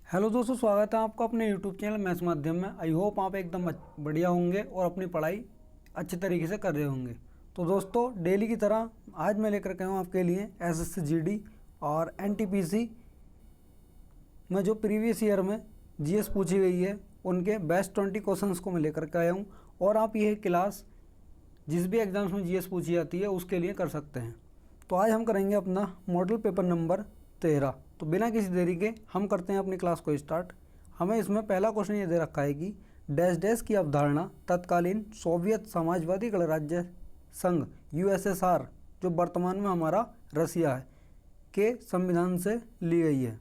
Hello दोस्तों, स्वागत है आपका अपने यूट्यूब चैनल मैथ्स माध्यम में। आई होप आप एकदम बढ़िया होंगे और अपनी पढ़ाई अच्छे तरीके से कर रहे होंगे। तो दोस्तों, डेली की तरह आज मैं लेकर के आया आपके लिए एसएससी जीडी और एनटीपीसी में जो प्रीवियस ईयर में जीएस पूछी गई है उनके बेस्ट 20 क्वेश्चंस को मैं लेकर के आया हूँ। और आप यह क्लास जिस भी एग्जाम्स में जीएस पूछी जाती है उसके लिए कर सकते हैं। तो आज हम करेंगे अपना मॉडल पेपर नंबर 13। तो बिना किसी देरी के हम करते हैं अपनी क्लास को स्टार्ट। हमें इसमें पहला क्वेश्चन ये दे रखा है कि डैश डैश की अवधारणा तत्कालीन सोवियत समाजवादी गणराज्य संघ यूएसएसआर, जो वर्तमान में हमारा रसिया है, के संविधान से ली गई है।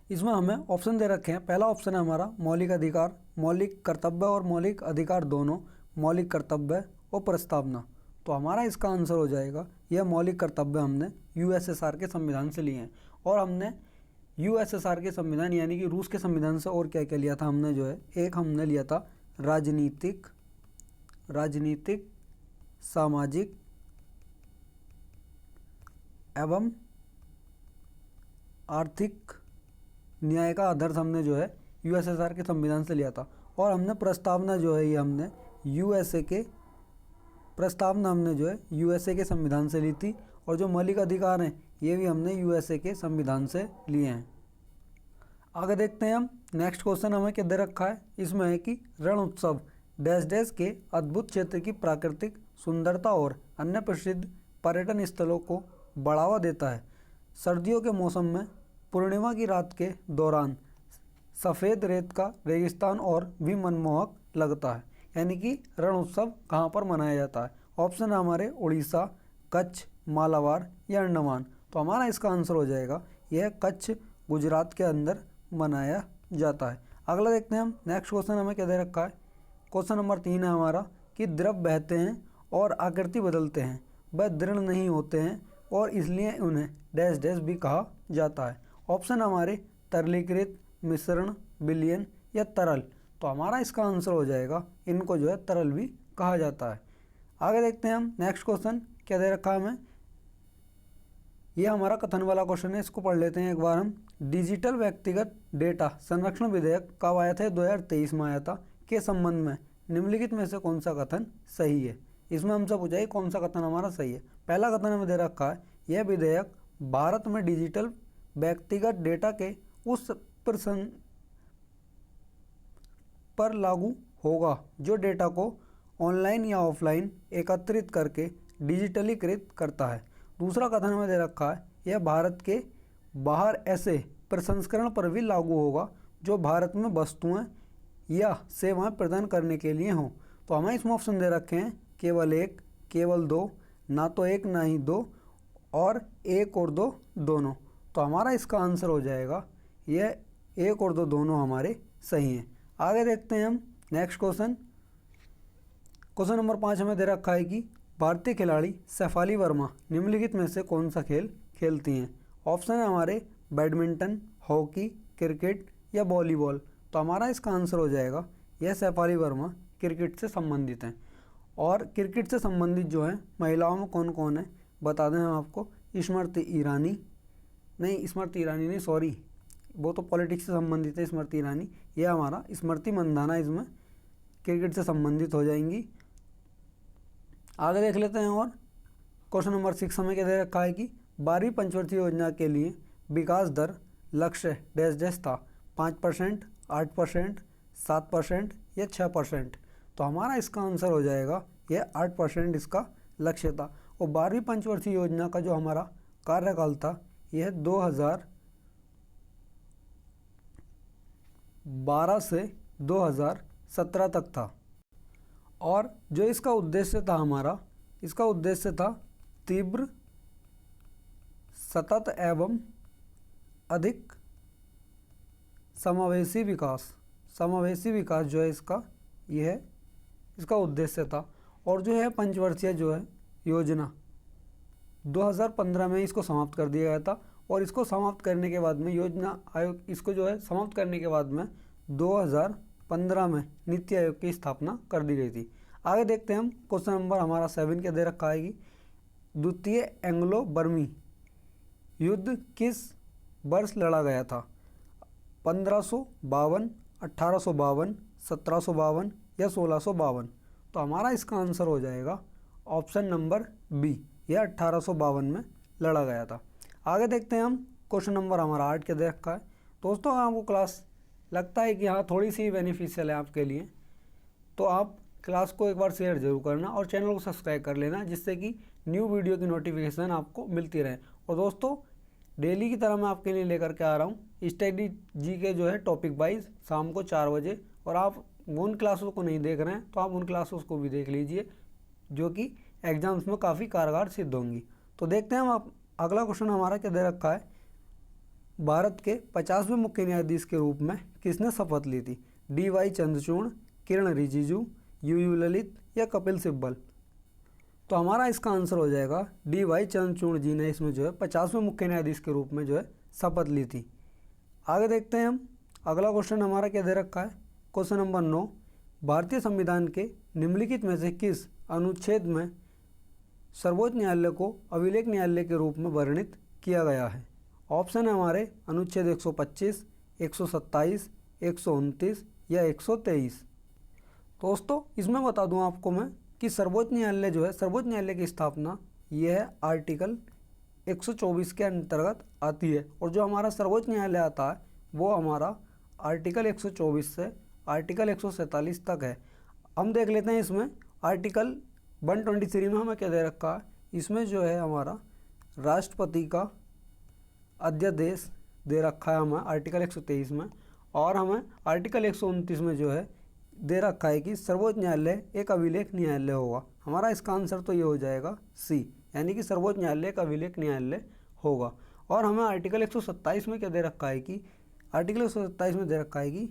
इसमें हमें ऑप्शन दे रखे हैं। पहला ऑप्शन है हमारा मौलिक अधिकार, मौलिक कर्तव्य और मौलिक अधिकार दोनों, मौलिक कर्तव्य और प्रस्तावना। तो हमारा इसका आंसर हो जाएगा यह मौलिक कर्तव्य हमने यूएसएसआर के संविधान से लिए हैं। और हमने यूएसएसआर के संविधान यानी कि रूस के संविधान से और क्या क्या लिया था हमने, जो है एक हमने लिया था राजनीतिक सामाजिक एवं आर्थिक न्याय का आदर्श हमने जो है यूएसएसआर के संविधान से लिया था। और हमने प्रस्तावना जो है ये हमने यूएसए के संविधान से ली थी। और जो मौलिक अधिकार हैं ये भी हमने यूएसए के संविधान से लिए हैं। आगे देखते हैं हम। नेक्स्ट क्वेश्चन हमें क्या दे रखा है, इसमें है कि रण उत्सव डैश डैश के अद्भुत क्षेत्र की प्राकृतिक सुंदरता और अन्य प्रसिद्ध पर्यटन स्थलों को बढ़ावा देता है। सर्दियों के मौसम में पूर्णिमा की रात के दौरान सफ़ेद रेत का रेगिस्तान और भी मनमोहक लगता है। यानी कि रण उत्सव कहाँ पर मनाया जाता है। ऑप्शन है हमारे उड़ीसा, कच्छ, मालाबार या अंडमान। तो हमारा इसका आंसर हो जाएगा यह कच्छ गुजरात के अंदर मनाया जाता है। अगला देखते हैं हम। नेक्स्ट क्वेश्चन हमें क्या दे रखा है। क्वेश्चन नंबर 3 है हमारा कि द्रव बहते हैं और आकृति बदलते हैं, वह दृढ़ नहीं होते हैं और इसलिए उन्हें डैश डैश भी कहा जाता है। ऑप्शन हमारे तरलीकृत, मिश्रण, विलयन या तरल। तो हमारा इसका आंसर हो जाएगा इनको जो है तरल भी कहा जाता है। आगे देखते हैं हम। नेक्स्ट क्वेश्चन क्या दे रखा है हमें, ये हमारा कथन वाला क्वेश्चन है, इसको पढ़ लेते हैं एक बार हम। डिजिटल व्यक्तिगत डेटा संरक्षण विधेयक कब आया था? 2023 में आया था। के संबंध में निम्नलिखित में से कौन सा कथन सही है? इसमें हमसे पूछा है कौन सा कथन हमारा सही है। पहला कथन हमें दे रखा है यह विधेयक भारत में डिजिटल व्यक्तिगत डेटा के उस प्रसंग पर लागू होगा जो डेटा को ऑनलाइन या ऑफलाइन एकत्रित करके डिजिटलीकृत करता है। दूसरा कथन हमें दे रखा है यह भारत के बाहर ऐसे प्रसंस्करण पर भी लागू होगा जो भारत में वस्तुएं या सेवाएं प्रदान करने के लिए हों। तो हमें इसमें ऑप्शन दे रखे हैं केवल एक, केवल दो, ना तो एक ना ही दो, और एक और दो दोनों। तो हमारा इसका आंसर हो जाएगा यह एक और दो दोनों हमारे सही हैं। आगे देखते हैं हम। नेक्स्ट क्वेश्चन नंबर 5 हमें दे रखा है कि भारतीय खिलाड़ी शेफाली वर्मा निम्नलिखित में से कौन सा खेल खेलती हैं? ऑप्शन है हमारे बैडमिंटन, हॉकी, क्रिकेट या वॉलीबॉल। तो हमारा इसका आंसर हो जाएगा यह शेफाली वर्मा क्रिकेट से संबंधित हैं। और क्रिकेट से संबंधित जो है महिलाओं में कौन कौन है बता दें हम आपको। स्मृति ईरानी नहीं, सॉरी, वो तो पॉलिटिक्स से संबंधित है स्मृति ईरानी। यह हमारा स्मृति मंदाना इसमें क्रिकेट से संबंधित हो जाएंगी। आगे देख लेते हैं। और क्वेश्चन नंबर 6 हमें क्या दे रखा है कि 12वीं पंचवर्षीय योजना के लिए विकास दर लक्ष्य डैश डैश था? 5%, 8%, 7% या 6%। तो हमारा इसका आंसर हो जाएगा यह 8% इसका लक्ष्य था। और 12वीं पंचवर्षीय योजना का जो हमारा कार्यकाल था यह 2012 से 2017 तक था। और जो इसका उद्देश्य था हमारा, इसका उद्देश्य था तीव्र, सतत एवं अधिक समावेशी विकास जो है इसका, यह इसका उद्देश्य था। और जो है पंचवर्षीय जो है योजना 2015 में इसको समाप्त कर दिया गया था। और इसको समाप्त करने के बाद में योजना आयोग इसको जो है समाप्त करने के बाद में 2015 में नीति आयोग की स्थापना कर दी गई थी। आगे देखते हैं हम। क्वेश्चन नंबर हमारा 7 क्या दे रखा है कि द्वितीय एंग्लो बर्मी युद्ध किस वर्ष लड़ा गया था? 1552, 1852, 1752 या 1652। तो हमारा इसका आंसर हो जाएगा ऑप्शन नंबर बी, यह 1852 में लड़ा गया था। आगे देखते हैं हम क्वेश्चन नंबर हमारा 8 के दे रखा है। दोस्तों आपको क्लास लगता है कि हाँ थोड़ी सी बेनिफिशियल है आपके लिए, तो आप क्लास को एक बार शेयर जरूर करना और चैनल को सब्सक्राइब कर लेना, जिससे कि न्यू वीडियो की नोटिफिकेशन आपको मिलती रहे। और दोस्तों डेली की तरह मैं आपके लिए लेकर के आ रहा हूँ स्टडी जी के जो है टॉपिक वाइज शाम को 4 बजे, और आप उन क्लासों को नहीं देख रहे हैं तो आप उन क्लासों को भी देख लीजिए, जो कि एग्जाम्स में काफ़ी कारगर सिद्ध होंगी। तो देखते हैं हम आप अगला क्वेश्चन हमारा क्या दे रखा है। भारत के 50वें मुख्य न्यायाधीश के रूप में किसने शपथ ली थी? D.Y.. Chandrachud, Kiran Rijiju, you Lalit या कपिल सिब्बल। तो हमारा इसका आंसर हो जाएगा डी.वाई. चंद्रचूड़ जी ने इसमें जो है 50वें मुख्य न्यायाधीश के रूप में जो है शपथ ली थी। आगे देखते हैं हम अगला क्वेश्चन हमारा क्या दे रखा है। क्वेश्चन नंबर 9, भारतीय संविधान के निम्नलिखित में से किस अनुच्छेद में सर्वोच्च न्यायालय को अभिलेख न्यायालय के रूप में वर्णित किया गया है? ऑप्शन है हमारे अनुच्छेद 125, 127, 129 या 123। दोस्तों इसमें बता दूं आपको मैं कि सर्वोच्च न्यायालय जो है, सर्वोच्च न्यायालय की स्थापना यह आर्टिकल 124 के अंतर्गत आती है, और जो हमारा सर्वोच्च न्यायालय आता है वो हमारा आर्टिकल 124 से आर्टिकल 147 तक है। हम देख लेते हैं इसमें आर्टिकल 123 में हमें क्या दे रखा है। इसमें जो है हमारा राष्ट्रपति का अध्यादेश दे रखा है हमें आर्टिकल 123 में, और हमें आर्टिकल 129 में जो है दे रखा है कि सर्वोच्च न्यायालय एक अभिलेख न्यायालय होगा। हमारा इसका आंसर तो ये हो जाएगा सी, यानी कि सर्वोच्च न्यायालय एक अभिलेख न्यायालय होगा। और हमें आर्टिकल 127 में क्या दे रखा है कि आर्टिकल 127 में दे रखा है कि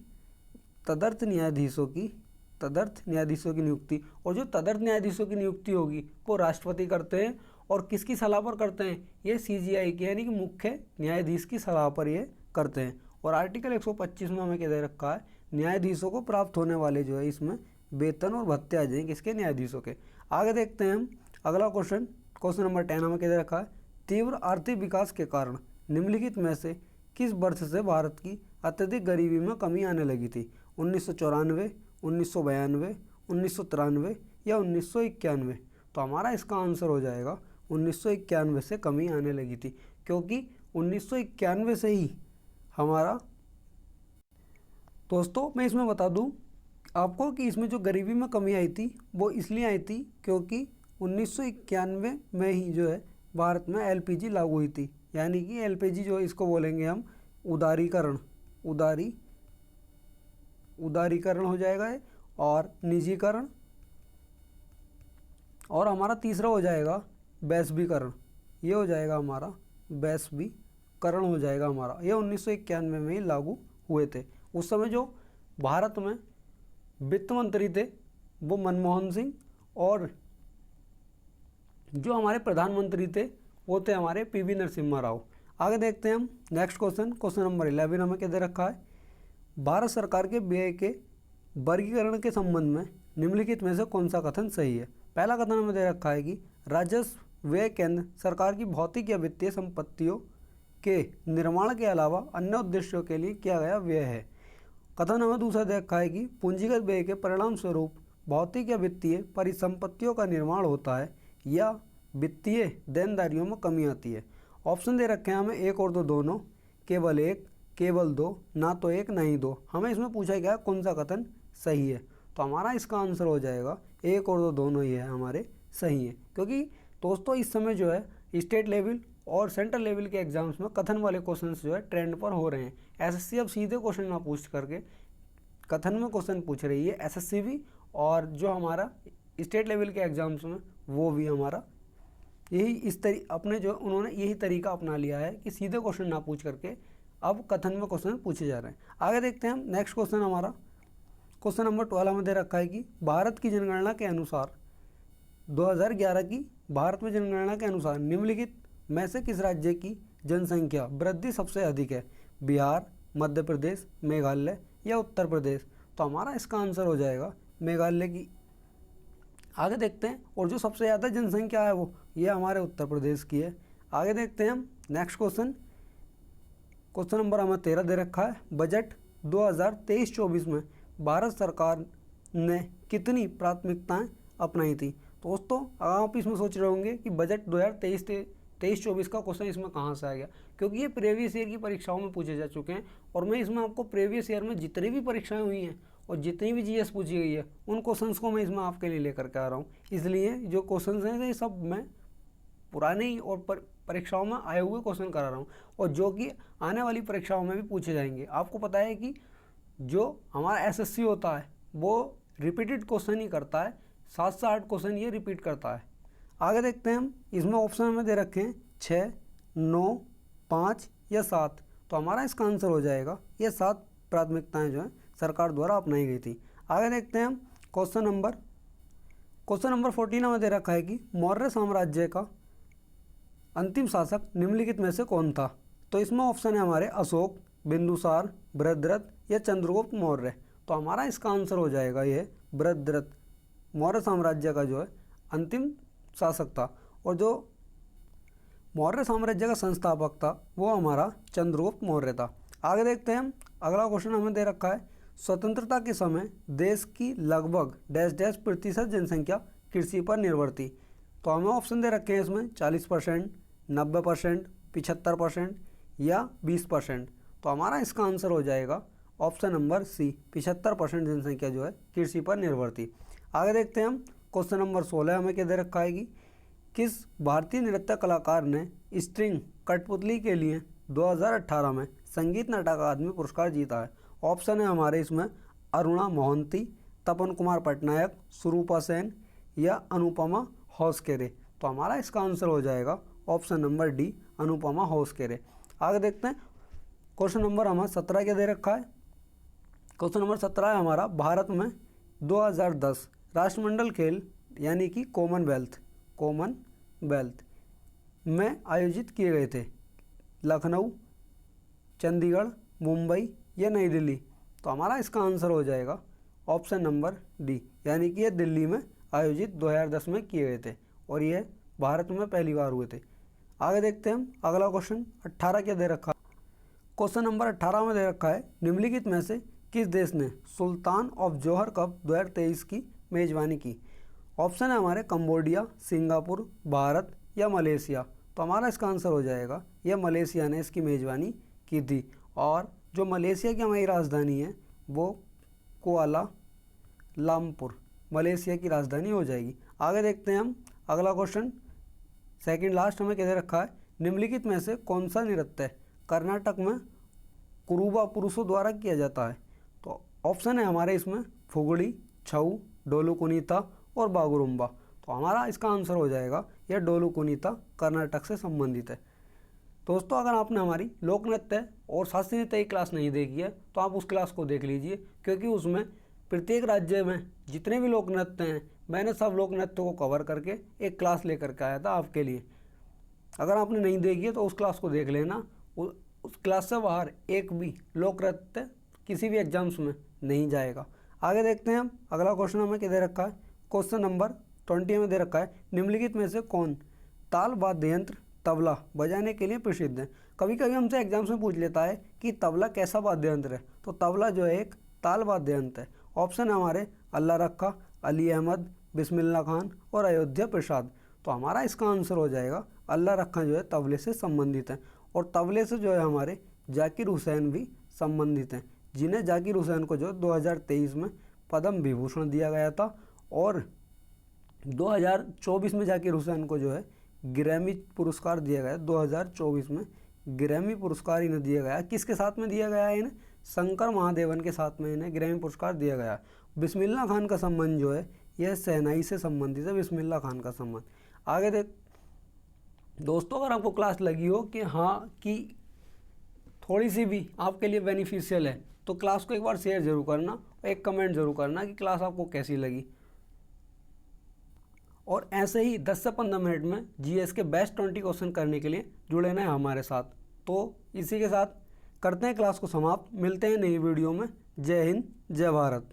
तदर्थ न्यायाधीशों की नियुक्ति, और जो तदर्थ न्यायाधीशों की नियुक्ति होगी वो राष्ट्रपति करते हैं, और किसकी सलाह पर करते हैं? ये सीजीआई की यानी कि मुख्य न्यायाधीश की सलाह पर ये करते हैं। और आर्टिकल 125 में हमें क्या दे रखा है, न्यायाधीशों को प्राप्त होने वाले जो है इसमें वेतन और भत्ते आ जाएंगे किसके? न्यायाधीशों के। आगे देखते हैं हम अगला क्वेश्चन, क्वेश्चन नंबर 10 हमें क्या दे रखा है। तीव्र आर्थिक विकास के कारण निम्नलिखित में से किस वर्ष से भारत की अत्यधिक गरीबी में कमी आने लगी थी? 1994, 1992, 1993 या 1991। तो हमारा इसका आंसर हो जाएगा 1991 से कमी आने लगी थी, क्योंकि 1991 से ही हमारा, दोस्तों मैं इसमें बता दूं आपको कि इसमें जो गरीबी में कमी आई थी वो इसलिए आई थी क्योंकि 1991 में ही जो है भारत में एलपीजी लागू हुई थी। यानी कि एलपीजी जो है इसको बोलेंगे हम उदारीकरण हो जाएगा है, और निजीकरण, और हमारा तीसरा हो जाएगा वैश्वीकरण। ये हो जाएगा हमारा वैश्वीकरण हो जाएगा हमारा। ये 1991 में ही लागू हुए थे। उस समय जो भारत में वित्त मंत्री थे वो मनमोहन सिंह, और जो हमारे प्रधानमंत्री थे वो थे हमारे पीवी नरसिम्हा राव। आगे देखते हैं हम नेक्स्ट क्वेश्चन, क्वेश्चन नंबर 11 हमें क्या दे रखा है। भारत सरकार के व्यय के वर्गीकरण के संबंध में निम्नलिखित में से कौन सा कथन सही है? पहला कथन हमें दे रखा है कि राजस्व व्यय केंद्र सरकार की भौतिक या वित्तीय संपत्तियों के निर्माण के अलावा अन्य उद्देश्यों के लिए किया गया व्यय है। कथन हमें दूसरा दे रखा है कि पूंजीगत व्यय के परिणाम स्वरूप भौतिक या वित्तीय परिसंपत्तियों का निर्माण होता है या वित्तीय देनदारियों में कमी आती है। ऑप्शन दे रखे हैं हमें एक और दो दोनों, केवल एक, केवल दो, ना तो एक ना ही दो। हमें इसमें पूछा गया कौन सा कथन सही है, तो हमारा इसका आंसर हो जाएगा एक और दो दोनों ही है हमारे सही है। क्योंकि दोस्तों इस समय जो है स्टेट लेवल और सेंट्रल लेवल के एग्जाम्स में कथन वाले क्वेश्चंस जो है ट्रेंड पर हो रहे हैं। एसएससी अब सीधे क्वेश्चन ना पूछ करके कथन में क्वेश्चन पूछ रही है, एसएससी भी, और जो हमारा स्टेट लेवल के एग्जाम्स में वो भी हमारा यही अपने जो उन्होंने यही तरीका अपना लिया है कि सीधे क्वेश्चन ना पूछ करके अब कथन में क्वेश्चन पूछे जा रहे हैं। आगे देखते हैं हम नेक्स्ट क्वेश्चन हमारा क्वेश्चन नंबर 12 में दे रखा है कि भारत की जनगणना के अनुसार 2011 की भारत में जनगणना के अनुसार निम्नलिखित में से किस राज्य की जनसंख्या वृद्धि सबसे अधिक है? बिहार, मध्य प्रदेश, मेघालय या उत्तर प्रदेश। तो हमारा इसका आंसर हो जाएगा मेघालय की। आगे देखते हैं, और जो सबसे ज़्यादा जनसंख्या है वो ये हमारे उत्तर प्रदेश की है। आगे देखते हैं हम नेक्स्ट क्वेश्चन क्वेश्चन नंबर हमें 13 दे रखा है, बजट 2023-24 में भारत सरकार ने कितनी प्राथमिकताएं अपनाई थी। तो दोस्तों आप इसमें सोच रहे होंगे कि बजट 2023-24 का क्वेश्चन इसमें कहाँ से आ गया, क्योंकि ये प्रीवियस ईयर की परीक्षाओं में पूछे जा चुके हैं और मैं इसमें आपको प्रीवियस ईयर में जितनी भी परीक्षाएं हुई हैं और जितनी भी जीएस पूछी गई है उन क्वेश्चंस को मैं इसमें आपके लिए लेकर के आ रहा हूँ। इसलिए जो क्वेश्चंस हैं ये सब मैं पुराने ही और परीक्षाओं में आए हुए क्वेश्चन करा रहा हूँ और जो कि आने वाली परीक्षाओं में भी पूछे जाएंगे। आपको पता है कि जो हमारा एसएससी होता है वो रिपीटेड क्वेश्चन ही करता है, 7 से 8 क्वेश्चन ये रिपीट करता है। आगे देखते हैं हम, इसमें ऑप्शन में दे रखे हैं 6, 9, 5 या 7। तो हमारा इसका आंसर हो जाएगा ये 7 प्राथमिकताएं जो हैं सरकार द्वारा अपनाई गई थी। आगे देखते हैं हम क्वेश्चन नंबर 14 में दे रखा है कि मौर्य साम्राज्य का अंतिम शासक निम्नलिखित में से कौन था। तो इसमें ऑप्शन है हमारे अशोक, बिंदुसार, बृहद्रथ या चंद्रगुप्त मौर्य। तो हमारा इसका आंसर हो जाएगा ये बृहद्रथ, मौर्य साम्राज्य का जो है अंतिम शासक था और जो मौर्य साम्राज्य का संस्थापक था वो हमारा चंद्रगुप्त मौर्य था। आगे देखते हैं हम, अगला क्वेश्चन हमें दे रखा है, स्वतंत्रता के समय देश की लगभग डैश डैश प्रतिशत जनसंख्या कृषि पर निर्भर थी। तो हमें ऑप्शन दे रखे हैं इसमें 40%, 90%, 75% या 20%। तो हमारा इसका आंसर हो जाएगा ऑप्शन नंबर सी, 75% जनसंख्या जो है कृषि पर निर्भर थी। आगे देखते हैं हम, क्वेश्चन नंबर 16 हमें क्या दे रखा है कि किस भारतीय नृत्य कलाकार ने स्ट्रिंग कठपुतली के लिए 2018 में संगीत नाटक अकादमी पुरस्कार जीता है। ऑप्शन है हमारे इसमें अरुणा मोहंती, तपन कुमार पटनायक, सुरूपा सेन या अनुपमा होसकेरे। तो हमारा इसका आंसर हो जाएगा ऑप्शन नंबर डी, अनुपमा होसकेरे। आगे देखते हैं, क्वेश्चन नंबर हमें 17 क्या दे रखा है। क्वेश्चन नंबर 17 है हमारा, भारत में 2010 राष्ट्रमंडल खेल यानी कि कॉमनवेल्थ में आयोजित किए गए थे। लखनऊ, चंडीगढ़, मुंबई या नई दिल्ली। तो हमारा इसका आंसर हो जाएगा ऑप्शन नंबर डी, यानी कि ये दिल्ली में आयोजित 2010 में किए गए थे और ये भारत में पहली बार हुए थे। आगे देखते हैं हम, अगला क्वेश्चन 18 क्या दे रखा है। क्वेश्चन नंबर 18 में दे रखा है, निम्नलिखित में से किस देश ने सुल्तान ऑफ जोहर कप 2023 की मेजबानी की। ऑप्शन है हमारे कंबोडिया, सिंगापुर, भारत या मलेशिया। तो हमारा इसका आंसर हो जाएगा यह मलेशिया ने इसकी मेजबानी की थी और जो मलेशिया की हमारी राजधानी है वो कुआला लंपुर मलेशिया की राजधानी हो जाएगी। आगे देखते हैं हम, अगला क्वेश्चन सेकंड लास्ट हमें क्या दे रखा है, निम्नलिखित में से कौन सा नृत्य कर्नाटक में कुरुबा पुरुषों द्वारा किया जाता है। तो ऑप्शन है हमारे इसमें फुगड़ी, छऊ, डोलू कुनीता और बागुरुम्बा। तो हमारा इसका आंसर हो जाएगा यह डोलू कुनीता कर्नाटक से संबंधित है। दोस्तों अगर आपने हमारी लोक नृत्य और शास्त्रीय नृत्य की क्लास नहीं देखी है तो आप उस क्लास को देख लीजिए, क्योंकि उसमें प्रत्येक राज्य में जितने भी लोक नृत्य हैं मैंने सब लोक नृत्य को कवर करके एक क्लास लेकर के आया था आपके लिए। अगर आपने नहीं देखी है तो उस क्लास को देख लेना। उस क्लास से बाहर एक भी लोक नृत्य किसी भी एग्जाम्स में नहीं जाएगा। आगे देखते हैं हम, अगला क्वेश्चन हमें क्या दे रखा है। क्वेश्चन नंबर 20 में दे रखा है, निम्नलिखित में से कौन ताल वाद्य यंत्र तबला बजाने के लिए प्रसिद्ध है। कभी कभी हमसे एग्जाम्स में पूछ लेता है कि तबला कैसा वाद्य यंत्र है। तो तबला जो है एक ताल वाद्य यंत्र है। ऑप्शन है हमारे अल्लाह रखा, अली अहमद, बिस्मिल्लाह खान और अयोध्या प्रसाद। तो हमारा इसका आंसर हो जाएगा अल्लाह रखा जो है तबले से संबंधित है और तबले से जो है हमारे जाकिर हुसैन भी संबंधित हैं, जिन्हें जाकिर हुसैन को जो 2023 में पद्म विभूषण दिया गया था और 2024 में जाकिर हुसैन को जो है ग्रैमी पुरस्कार दिया गया। 2024 में ग्रैमी पुरस्कार इन्हें दिया गया। किसके साथ में दिया गया है इन्हें? शंकर महादेवन के साथ में इन्हें ग्रैमी पुरस्कार दिया गया। बिस्मिल्लाह खान का संबंध जो है यह शहनाई से संबंधित है, बिस्मिल्लाह खान का संबंध। आगे देख दोस्तों, अगर आपको क्लास लगी हो कि हाँ कि थोड़ी सी भी आपके लिए बेनिफिशियल है तो क्लास को एक बार शेयर जरूर करना और एक कमेंट जरूर करना कि क्लास आपको कैसी लगी। और ऐसे ही 10 से 15 मिनट में जीएस के बेस्ट 20 क्वेश्चन करने के लिए जुड़े रहें हमारे साथ। तो इसी के साथ करते हैं क्लास को समाप्त। मिलते हैं नई वीडियो में। जय हिंद, जय भारत।